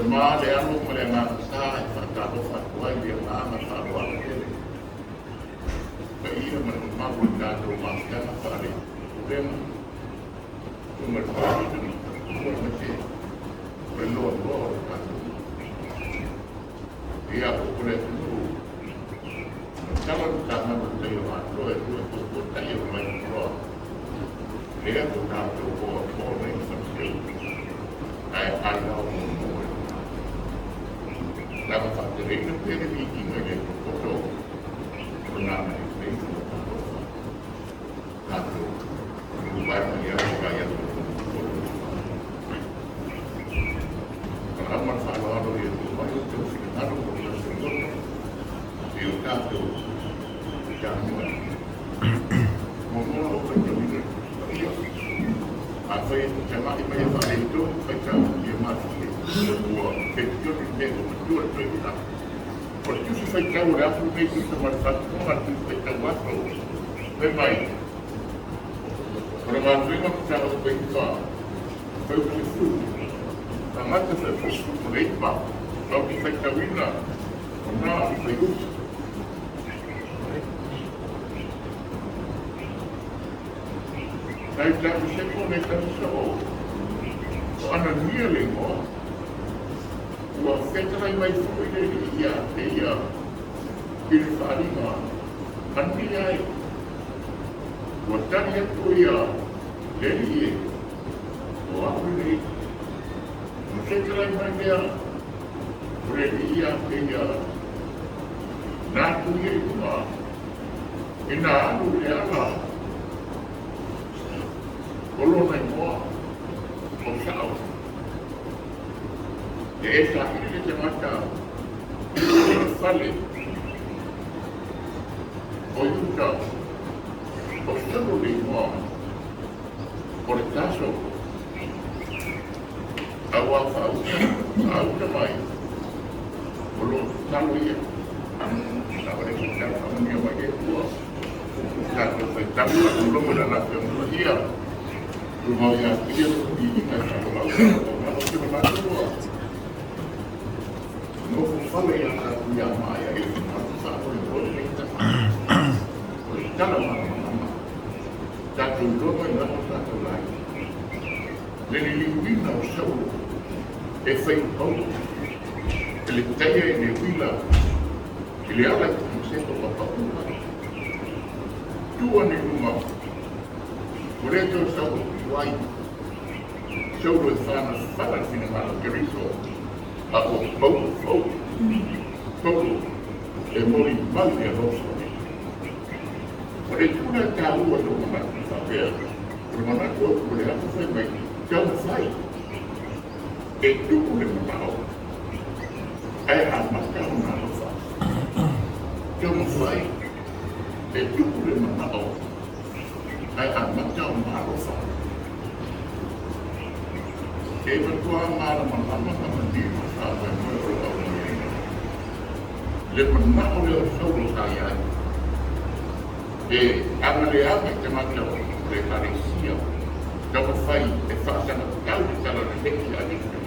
ma le amo mo le ma sa e fa ta lo fa kuai le ma fa lo ele pa ia ma ko ta do ma ka na fa le problema o ma ko ni ko ma se per lo ka ia ko le tu kalau ta na ko te ma lo e ko ta ia ma ko le ko ta do ko ne sa se ai no dalam faktor itu dia bikin aja foto pernah itu satu rupanya dia kayak kalau masalah itu baru terus kita harus itu satu jangan ngomong apa itu apa yang cuma itu macam dia masih kecil betul betul. Kalau tu saya tahu dah, tu mesti sama satu orang tu saya tahu apa. Memang. Kalau orang tu nak cakap apa itu, saya itu. Sama tu saya fokus mereka. Kalau kita tahu ina, mana itu. Saya dah bersekolah dengan seorang. Anak dia lengok. Wa fetara mai foi le ia il farina anti ai wa tani to ia le ie wa apri fetara mai ia le ia na tu ia ma ina anu le ala kolona mo o sao esa ini semacam salib oyuka ostero limo por caso agua auto mai bolo talo ya ahora kita punya banyak buah kalau kita belum ada tecnologia rumah yang dia di kalau kita masuk no fala ya ya maya itu satu orang kita kalau mana satu orang yang satu lagi jadi lingkungan usaha efek ele taya ini wila ele ala konsepto apa dua ni rumah mereka usaha wai jauh sana sini malam Kerisiano ako bau mori mal dia rosa mereka sudah tahu ada mana sampai mana tu boleh apa saya baik jangan saya itu boleh tahu amat kamu nak apa jangan saya itu boleh tahu amat kamu nak apa berkuah malam dia masalah le menang oleh seluruh saya Amalea macam Ekalesia dapat fai efasa na tahu di dalam negeri ada itu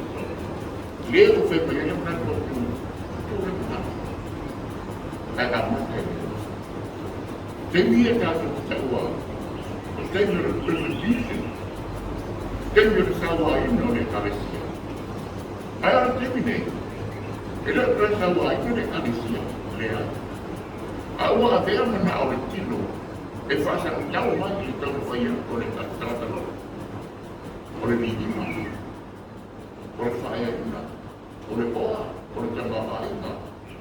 dia tu banyak yang pernah waktu itu kan agama jadi dia kata bahwa standard presentation standard sawa ini oleh Ekalesia ayat ini ele sawa ini oleh Ekalesia lihat awak ada yang menang oleh Tino efasa jauh lagi kalau saya oleh kata oleh bima oleh saya juga oleh orang oleh jamaah juga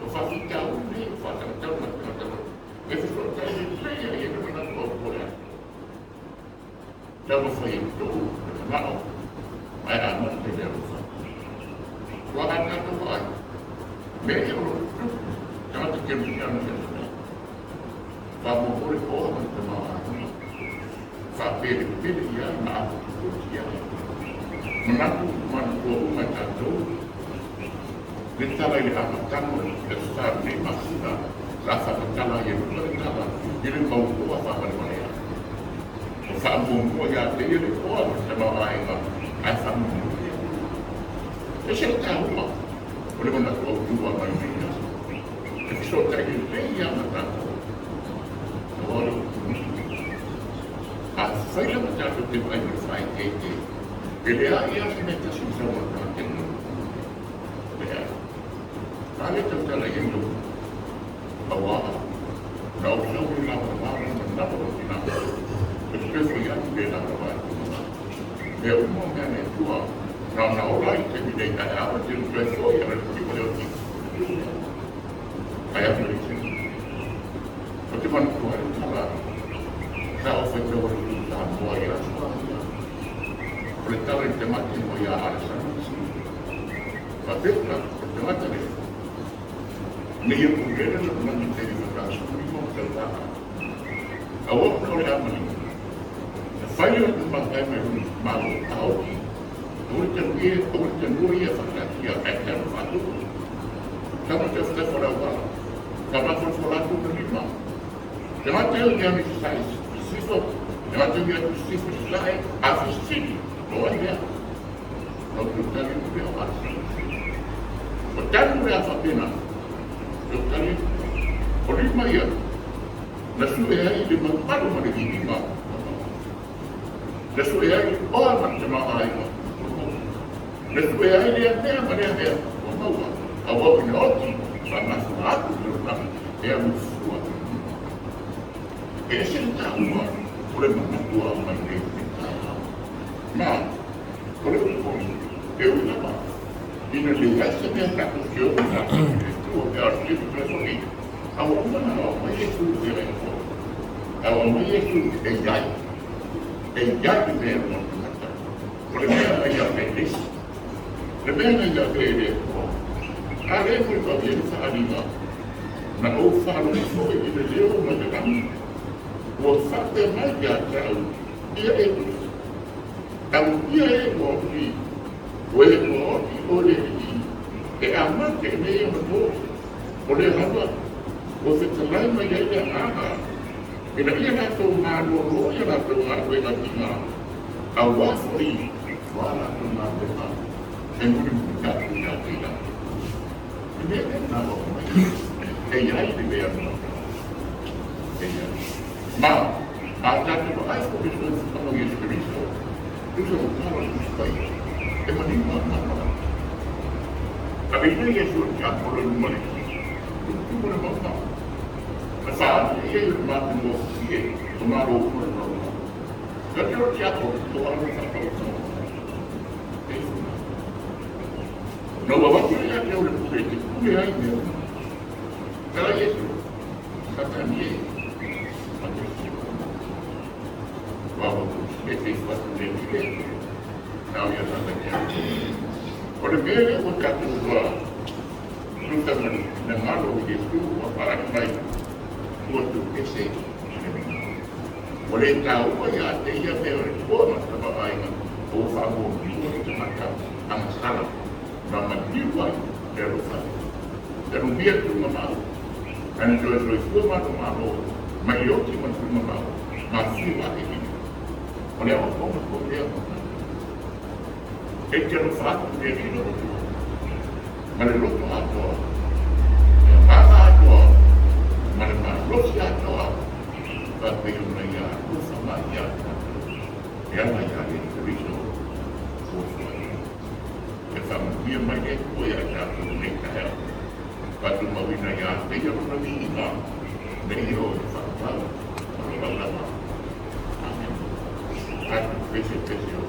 efasa jauh ni efasa jauh macam itu saya yang menang oleh jauh saya itu menang ayah anak tidak usah wahan kata wahan mereka itu jangan terkemisian Vaimoso oleh orang jamaah Faapotopotoga dia maaf dia mengaku manfaat macam tu ditala yang akan besar ni maksudnya rasa berkala yang berkala jadi mau buat apa namanya Vaimoso ya dia ni orang jamaah yang asam saya tahu Ole mana kau tua mai dia. Episode tadi ni yang mana? Kalau saya macam tu dia bukan bersaing KK. Dia ia sebenarnya susah macam tu. Dia, kalau kita lagi tu, awak, dah usah bilang orang mana pun kita. Especially yang dia nak buat. Dia umumnya ni tua. Kalau orang itu dia tak ada, dia bersuara yang lebih boleh. Saya beri sini. Bagaimana Tuhan salah? Saya offer orang Samoa yang Samoa. Perintah yang mati moya alasan. Baiklah, perintah ini. Ni yang kemudian adalah menjadi berkas primo terbaik. Awak boleh aman. Saya memakai malu tahu. Orang cenderung sangat dia akan bantu. Kamu cepat orang. Kamu sekolah tu menerima. Jangan tahu dia misal sifat. Jangan tahu dia sifat lain. Afisik. Orang dia. Kalau kita ni dia asal. Betul dia apa pena. Betul dia. Orang maya. Nasuhnya ini membaru menerima. Nasuhnya orang macam apa? Nasuhnya ini yang mana? Samoa. Awak mengerti sama satu dalam yang musuh. Kerisiano tahu boleh mengatur apa yang kita. Nah, boleh pun dia apa? Ini dia sebenarnya tak jauh itu harus diperhatikan. Awak mana awak itu dia itu. Awak itu AI dia macam. Boleh dia medis. Lebih dia dia. Ada yang berbagi Sauniga. Nak ufah lupa ini dia macam wasat maja tahu dia itu. Tahu dia itu boleh amat ini yang betul. Boleh apa? Wasat selain maja dia apa? Bila dia nak tahu malu, dia nak tahu apa yang kita. Awak free, wala tu malu. Yang kita tidak. Dia kan tahu. AI dia yang AI. Ada tu ada bisnes kalau yang Kerisiano. Itu kalau supaya mana. Tapi ini yang sudah kalau rumah ini. Itu boleh apa? Pasal ia mati dia tomado por el rumah. Kalau siapa tu orang tak tahu. No bawa dia udah begitu. Dia ini. Kalau itu kata dia bawa itu suatu dia. Now ya sahaja. Kalau dia berkata bahwa kita mendengar itu apa baik untuk kesehatan. Boleh tahu ya dia berbuat apa baik. Oh Faapotopotoga macam amat salah. Nama jiwa terusah. Dan dia tu mahu. Dan kalau itu mahu, mayoritas masih mahu. Masih lagi ini. Oleh apa dia? Kerja Faapotopotoga dia ini Lotu. Mana Lotu apa? Apa apa? Mana Rusia apa? Tapi mereka tu sama dia. Yang mereka ini Kerisiano. Dia banyak boleh ada Taeao. Batu mawinaya dia pun lima. Dia fakta. Lama. Amin. Aku spesial.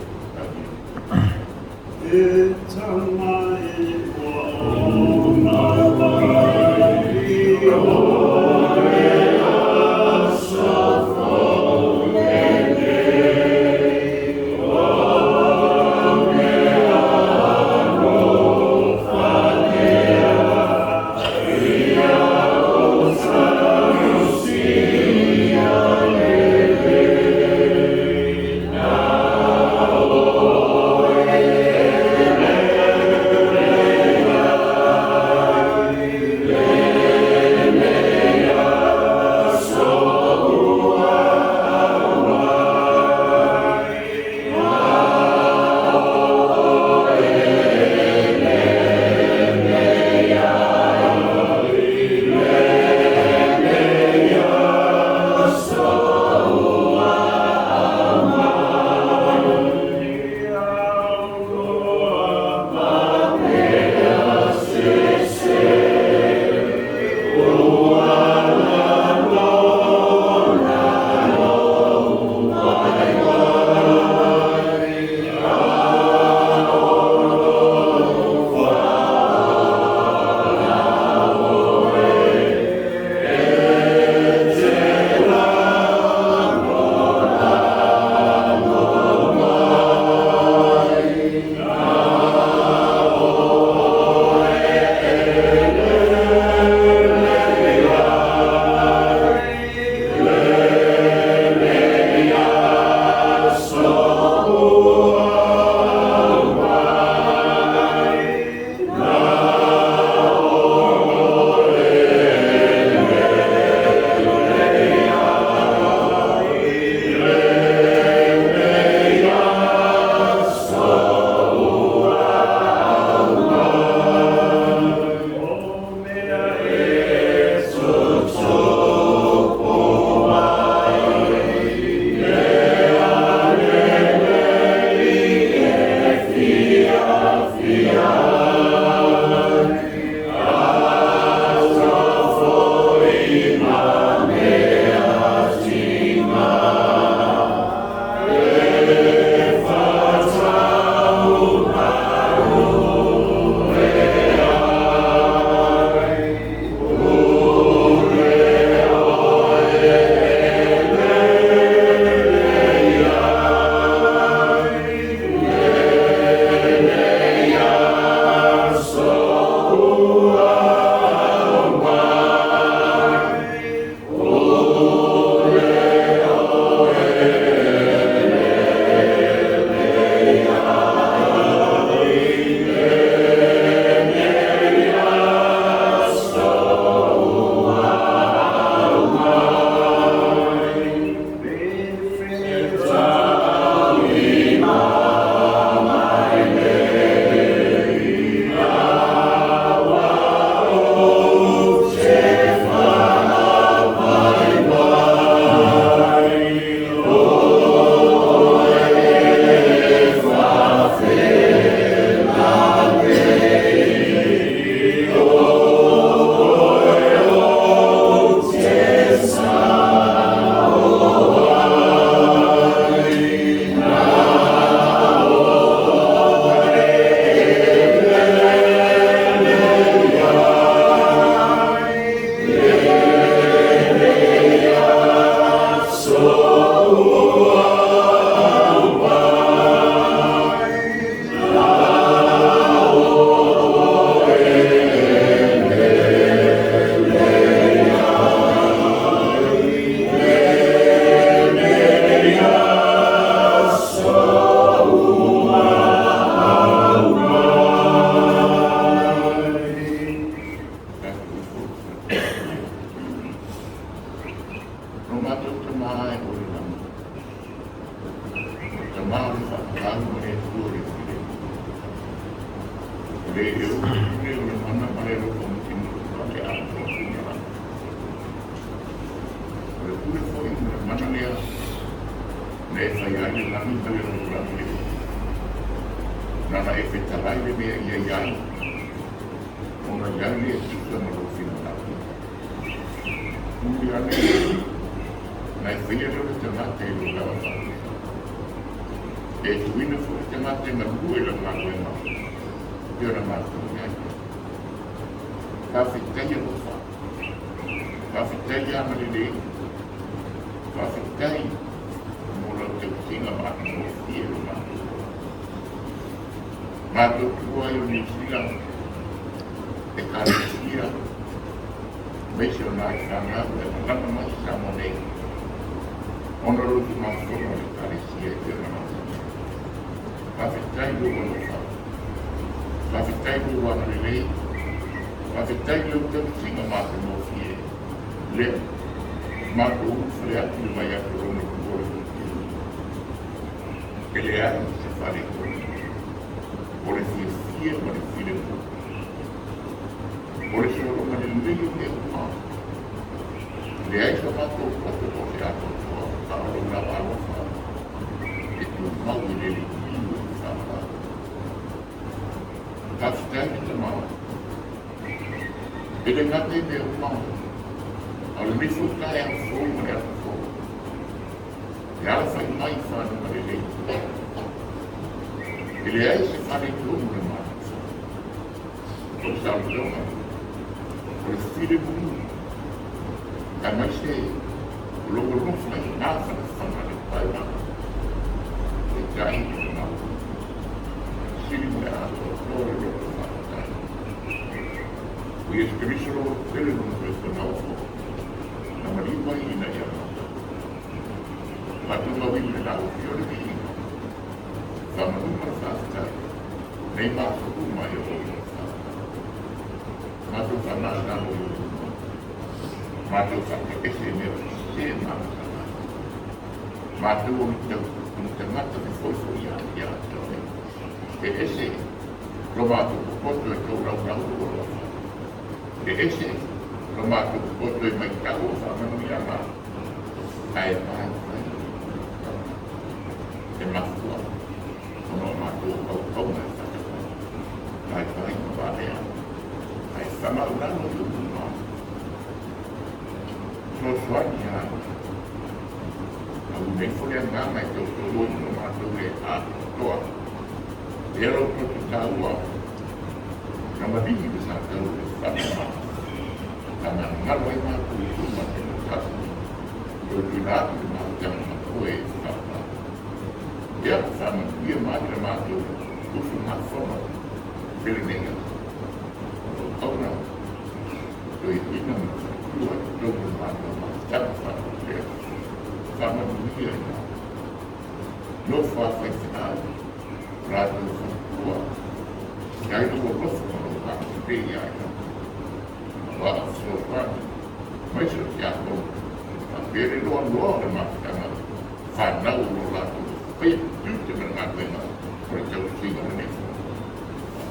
eu le mana malero como que no se va a quedar. Pero pure foi una mana lea ne fai la minta le rola le nana efetalai le mea ia iai ona iai le tuta na rofina la uri ane na efeia le te mate e lo gawa whaki e tuina fo te mate na lue la mako e mako e ora mako e iai ka whiteia lo wha ka whiteia ama le lei ka whiteia mora te utinga mako mo fie lo mako mako tua i o nisila Ekalesia missionari sana dan nama Samoa ono Lotu masuk Ekalesia itu nama tapi saya dulu lupa tapi saya dulu wanita tapi saya dulu tersinga masuk mobil le masuk lihat di banyak rumah boleh kelihatan sefari boleh film boleh film por eso lo que el medio de humano le ha hecho más por para lograr algo que tu mal de individuo está bastante mal el engate de humano al mismo cae al fuego y al fuego y al fin no hay fan para el y le ha hecho fan de un humano por salud por el filho do mundo. A mais cheia, o lobo não faz nada na fama do pai lá. E cai no mal. Filho de água, flora do outro lado. O escrito no pelo no personal, na marimba e na yamata. Mas uma vez lá, o pior de mim. Fama numa fasta, nem mais uma eu Matu sana namu, matu sana kesini sema, matu untuk matu foto ya, ese romato foto itu orang ese romato foto yang mereka sama nama ayat emas tua, romato kau ayat ayat sama orang itu rumah. Soalnya, kalau mereka yang nama itu turun rumah tu mereka tua. Dia lalu tu tahu, nama dia besar tahu sama. Karena kalau yang aku itu macam kasih, berjualan macam kue sama. Dia sama dia macam tu, usul macam belinya. Orang itu ini dua macam sama dunia. No fácil rado dua. Jadi itu bos orang dia. Wah, sopan. Macam siapa? Biar luar macam fana ulah tu. Itu dengan apa? Percaya dengan ini.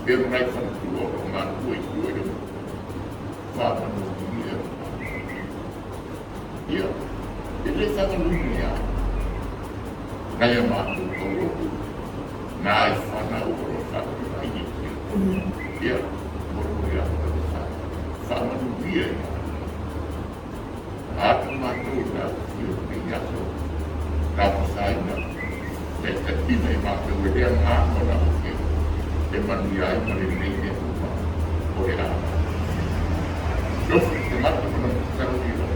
Biar mereka dua orang itu Faapotopotoga dia ele sangat dunia kaya masuk ke Lotu naik fana urusan ini dia berusia besar sama dunia aku masuk dari Penisione kamu saya dan ini masuk dia aku nak manusia yang melindungi rumah oleh anak. Terus teman teman sekarang ini,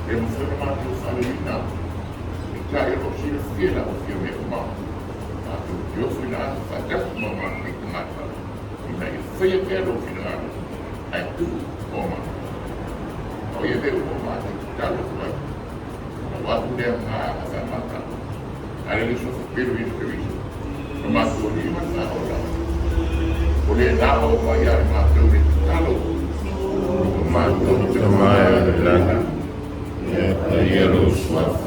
yang firman itu Sauniga, saya opsi fiel opsi memang. Aku Dios final saja memang kenapa. Ini saya perlu final. Itu orang. Oh ya dia orang kalau buat. Waktu dia akan makan. Ada di suatu periode. Masuk di mana orang boleh tahu bayar masuk di kalau masuk di mana ya Yerusalem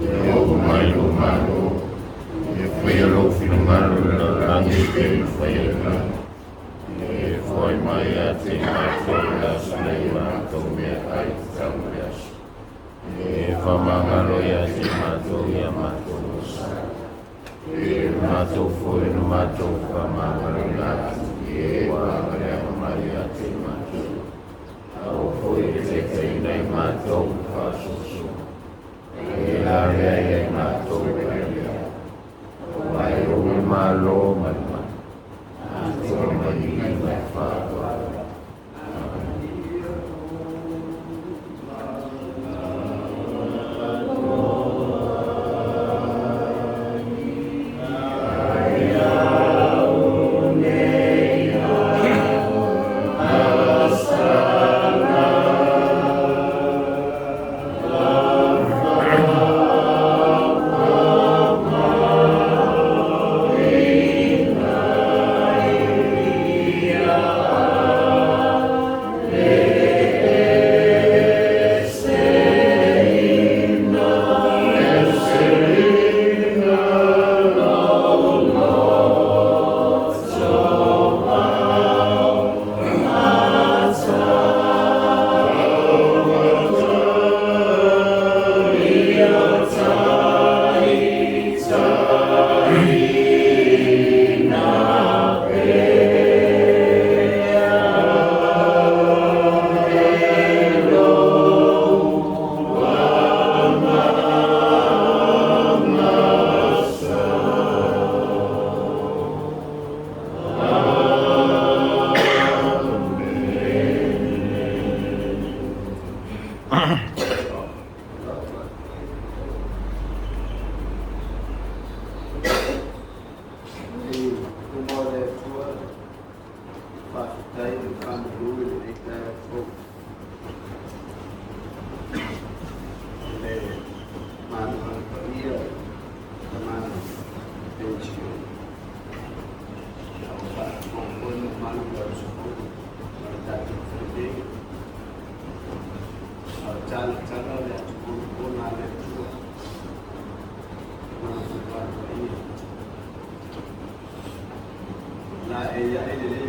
ya Malu Wheel of Malu, landscape, fire. Foi mai ati matolas lema tome ai tambias. Famangalo ya si mato ya matos. Mato foi no mato famangalo na wa Maria ti mato. Au foi te kai mato fasusu. La ya mato ya. Vai o malo malma.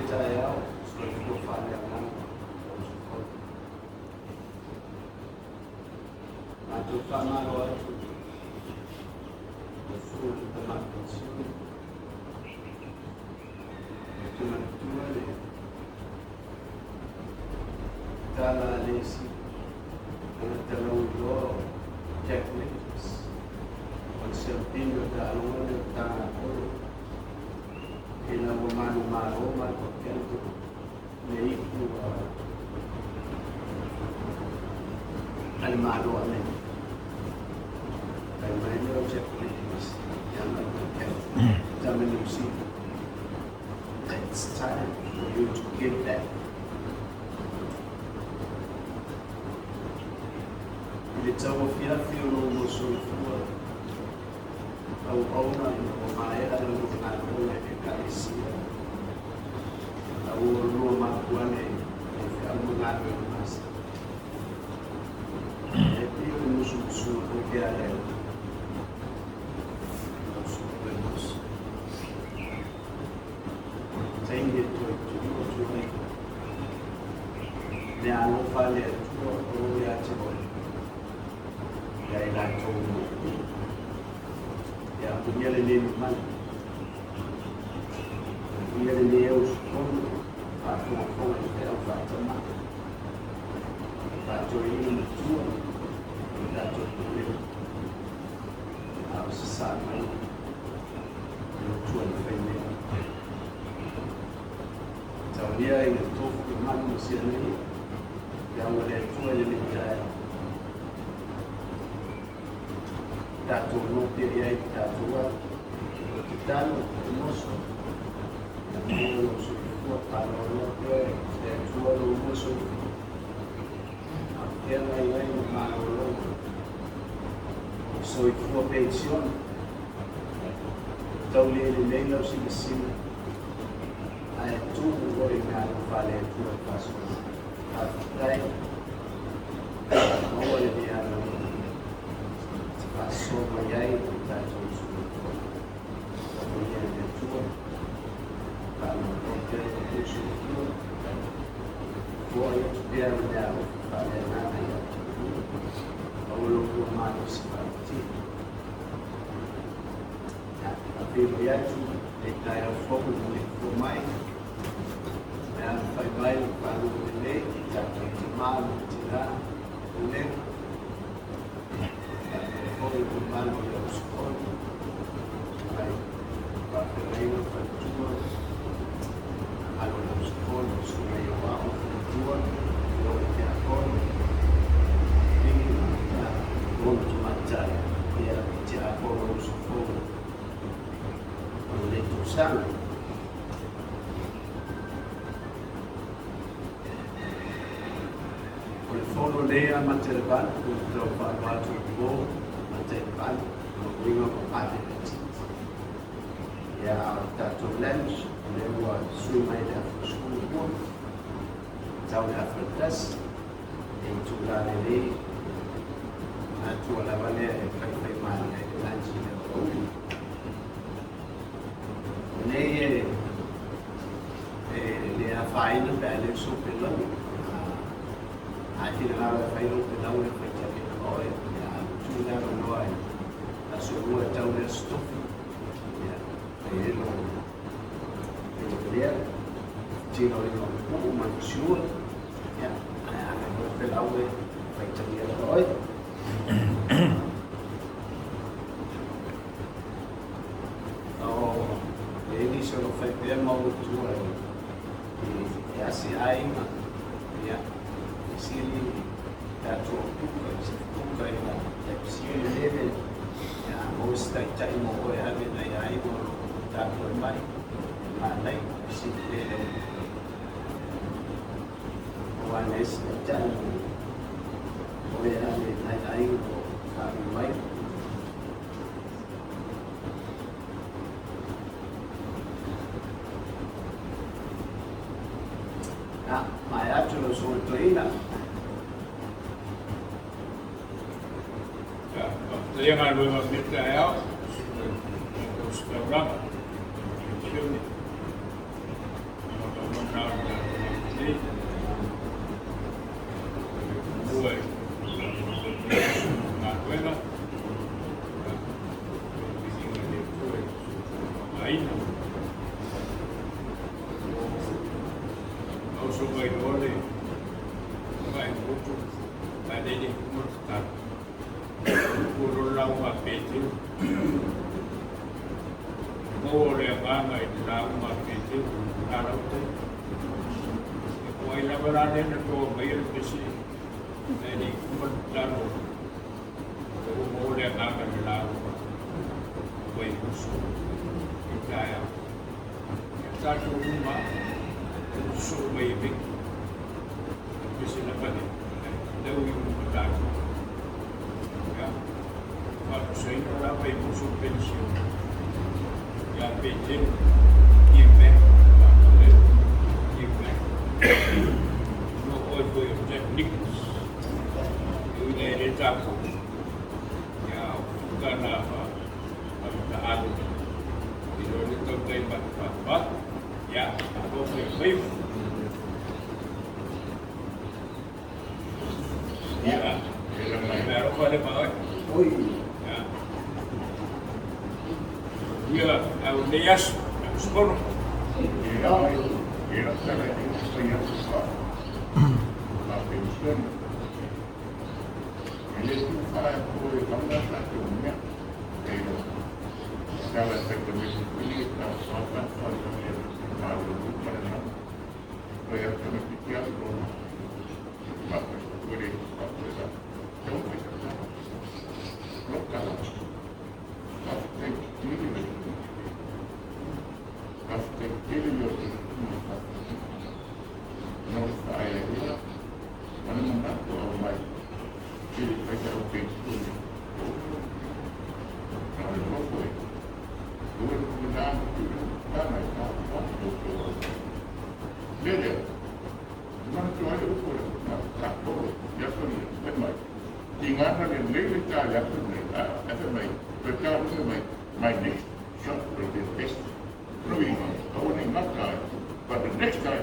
Taeao, sono fare a ma tu fa male a tutti, nessuno ti dà attenzione, e tu non ti dalla lesi, te lo uso, checklists, con sempino da uno da quello. Ina umano maroma tocando leitu almano ane almano checklists yana tocando tamenusi. It's time for you to give that. Diciamo fino non sono fuori. Au ona o maera no na ko Ekalesia au no makuane e amuna no mas e pio no su que ale su vemos tem de tu ne alo fale o ya chego ya ila to punya lele man, punya lele Usugafono, Faapotopotoga itu Setema, ini tua, itu Pulega, harus sama itu tua FME. Jadi dia itu man musia ini, yang oleh tua jadi Taeao. Dato no piedi datua titano mosso non so può parlare per tuo mosso appena lei ma so tua pensione toglie lei lo si vicino a tu vuoi fare il tuo passo dai non vuole dire Aso Taimi kita jauh Usugafono. Foi dia mundial para nada ya. Paulo Romano Sefati. A Bíblia yetu Taeao fogo de formai. Vai para o bebê, já que mal tirar o nego. Foi o mal de Usugafono. Vai para o reino para tudo. Algo de Usugafono, sobre o barro, tudo, o que a cor. E muito matar, e a tirar a cor do Usugafono. O leito sangue. Fono lea material untuk batu bo material mengingat ada ya tato lens lewat sungai dan sungai jauh Afrikas itu lari atu lawannya kai mana lens ini le afaina bale supelão aqui na hora vai no pedal e vai ter que correr tu na hora a sua tão estofa aí não ele tira uma sua no pedal e vai ter que correr ele só foi bem mal tua e assim aí sili tatu tuka ina Penisione lele ya hosta chai mo ko ya be na ya ibo tatu mai malai sili lele wanes chai ko ya be na ya ibo tatu mai mai atro sul toina Dengan beberapa Taeao, Usugafono, Penisione, Usugafono, Vaimoso, Pulega Apineru, Pulega Apineru, Saute, Pulega Apineru, Jadi Pulega Pulega Vaimoso, Taeao, satu rumah Usugafono, bisa dapat Dewi Pulega. Saya ora Vaimoso Penisione. Ya Apineru, no hoy foi técnicos. Eu ia etapa. Ya karena Taeao. Itu tempat apa? Ya, aku foi. Ya, pero pada bawah. oi Dia Audias Usugafono. Era tällä hetkellä Penisione. Eli Faapotopotoga kannattaa tunnia. Ei ole tällaista, että missä ylittää saattaa falskia maailmankumppanina. Rajattomasti kieltoon. Mahdollisesti yrityskatteita. Jonkista. Jokkala. Kasten kirjoitus. Kasten kirjoitus. Nostaa ajatella. Vanhemman tahtoa on vai. Kirjoittaja on Penisione. Tämä on koko ajan. Tuolla pitää tämä on Neljä. Mä nyt aina uskoin, että tahtoa. Ja se on semmoinen. Tinggalkan yang lebih kaya FME, berkata FME, my next shot will be the best. No, we don't ingat kaya, but the next time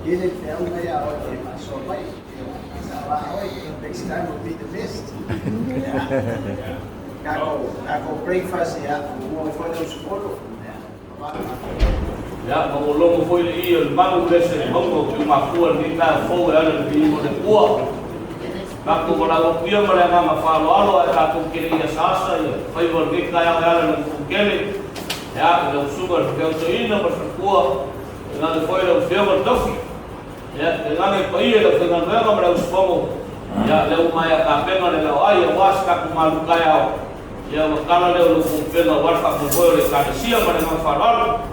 Next time will be the best. Ako breakfast ya, mo foi no Usugafono. Ya, mangolongo foi le mangu lese hongo ki mafua ni ta fo ala ni mo de kua. Ka ko la o pia mala nga falo alo ka ko kiri ya sasa ya. Fai vor ke ka ala ni kele. Ya, le sugar ke o ina por kua. Na foi le fio tofi. Ya, nga me pai le que nga nga mala usfomo. Ya, le umaya ka pena le ai was ka maluka ya. Ya, makala le lo pena war ka ko le Kerisiano mala nga falo.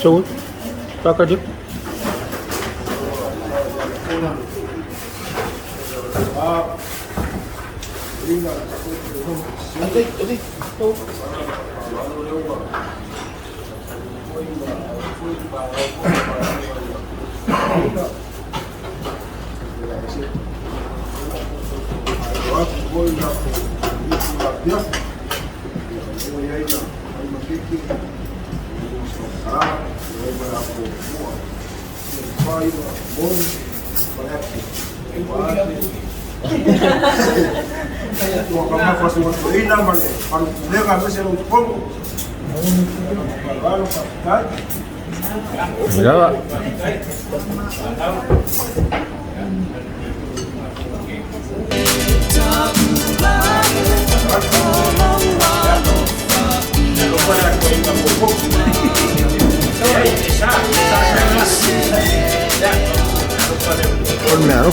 Saute, toca de. Mira. Olmeano.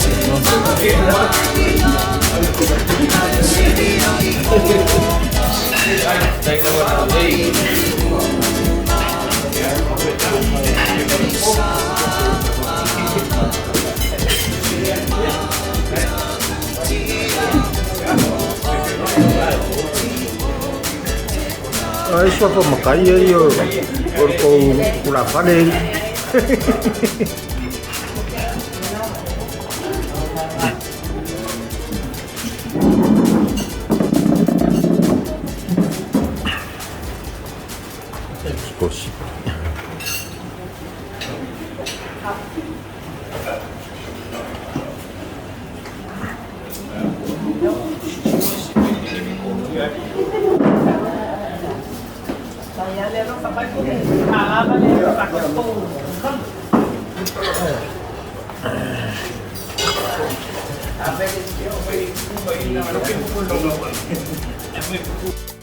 sua pa makai ai o ko kula pale. Skosi. Apa